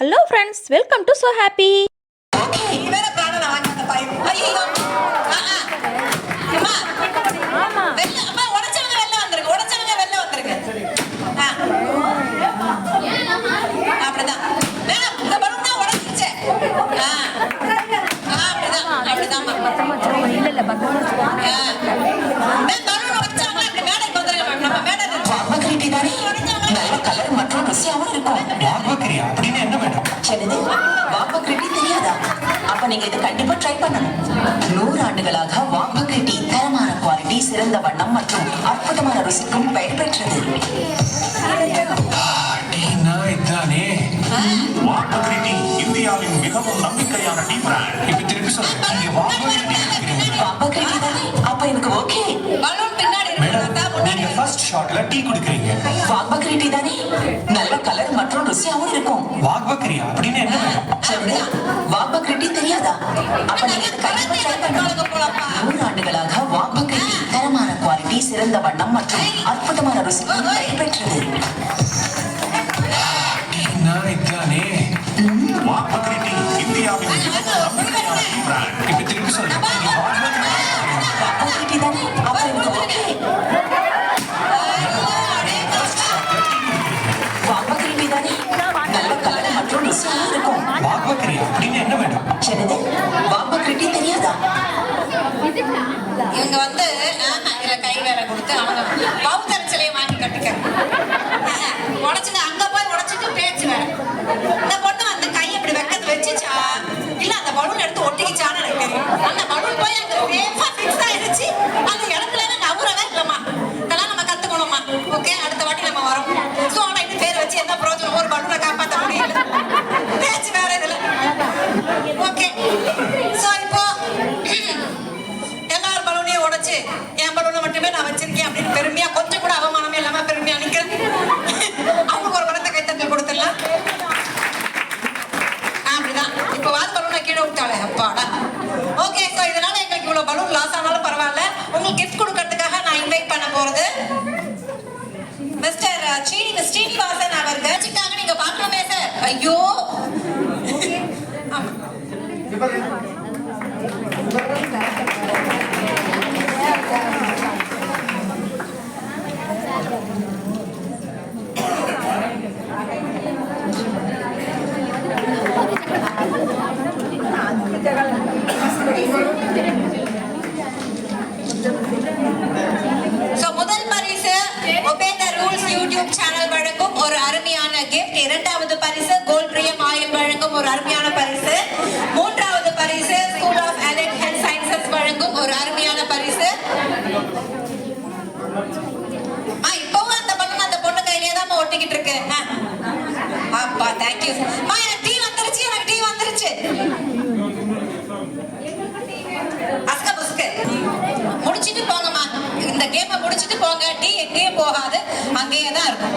Hello friends, welcome to So Happy. கண்டிப்பா try பண்ணணும். 100 ஆண்டுகளாக வாம்பகிட்டி தரமான குவாலிட்டி, சிறந்த வண்ணம் மற்றும் அற்புதமான ருசிக்கும் பெயர் பெற்றது. இந்தியாவின் மிகவும் நம்பிக்கையான டீ பிராண்ட். இப்ப திருப்பி சொல்லுங்க, வாம்பகிட்டி தானே? அப்ப எனக்கு ஓகே. நீங்க ஃபர்ஸ்ட் ஷாட்ல டீ குடிக்கிறீங்க. வாம்பகிட்டி தானே? நல்ல கலர் மற்றும் ருசியாவும் இருக்கும். வாம்பகிரியா அப்படின்னு என்ன? வாம்பகிட்டி தெரியாதா? அப்ப நீங்க கண்டிப்பா ட்ரை பண்ணணும். 100 ஆண்டுகளாக வாம்பகிட்டி தரமான குவாலிட்டி, சிறந்த வண்ணம் மற்றும் அற்புதமான ருசிக்கும் பெயர் பெற்றது. இந்தியாவின் இப்ப திருப்பி சொல்லுங்க, வாம்பகிட்டி தானே? அப்ப எனக்கு ஓகே. வாம்பகிட்டி தானே? நல்ல கலர் மற்றும் ருசியாவும் இருக்கும். வாம்பகிரியா அப்படின்னு என்ன வேணும்? சரிது, வாம்பகிட்டி தெரியாதா? இவங்க வந்து கை வேலை கொடுத்து அவங்க பௌத்தர் சிலையை வாங்கி கட்டிக்க உடைச்சுட்டு அங்க போய் உடைச்சிட்டு பேச்சு வேலை. இந்த பொண்ணு வந்து கை அப்படி வெக்கத்து வச்சுச்சா இல்ல அந்த பலூன் எடுத்து ஒட்டிக்கிச்சான்னு எனக்கு தெரியும். அந்த பலூன் போய் அங்க சேஃபா ஃபிக்ஸ் ஆயிடுச்சு. அந்த இடத்துல நவுறவே இல்லம்மா. இதெல்லாம் நம்ம கத்துக்கணுமா? ஓகே, அடுத்த வாட்டி நம்ம வரோம். ஸோ ஆனால் இது பேர் வச்சு என்ன பிரோஜனம்? ஒரு பலூனை காப்பாற்ற முடியல. பேச்சு வேற இதுல. ஓகே, ஸோ இப்போ எல்லாரும் பலூனையும் உடைச்சு என் பலூனை மட்டுமே நான் வச்சிருக்கேன் அப்படின்னு பெருமையா, கொஞ்சம் கூட அவமானமே இல்லாம பெருமையா நிக்கிறேன். அவங்களுக்கு ஒரு பலத்தை கைத்தட்டல் கொடுத்துடலாம். அப்படிதான். இப்போ வாது பலூனை கீழே விட்டாளே, அப்பாடா. ஓகே, ஸோ இதனால எங்களுக்கு இவ்வளவு பலூன் லாஸ் ஆனாலும் பரவாயில்ல. உங்களுக்கு கிஃப்ட் கொடுக்கறதுக்காக நான் இன்வைட் பண்ண போறது மிஸ்டர் ஸ்ரீனிவாசன் அவர்கள். வச்சுட்டாங்க, நீங்க பார்க்கணுமே சார். ஐயோ, ஆமா. முதல் பரிசு ஒபே தி ரூல்ஸ் யூடியூப் சேனல் வழங்கும் ஒரு அருமையான கிஃப்ட். இரண்டாவது பரிசு கோல்ட் பிரியம் ஆயில் வழங்கும் ஒரு அருமையான பரிசு. மூன்றாவது பரிசு school of allied health sciences வழங்கும் ஒரு அருமையான பரிசு. இப்பவும் அந்த பலூன் அந்த பொண்ணு கையிலே தான் ஒட்டிக்கிட்டு இருக்கு. அப்பா, தேங்க்யூ. எனக்கு டீ வந்துருச்சு, எனக்கு டீ வந்துருச்சு. அஸ்க புஸ்கு முடிச்சிட்டு போங்கம்மா. இந்த கேமை முடிச்சிட்டு போங்க. டீ எங்கேயும் போகாது, அங்கேயே தான் இருக்கும்.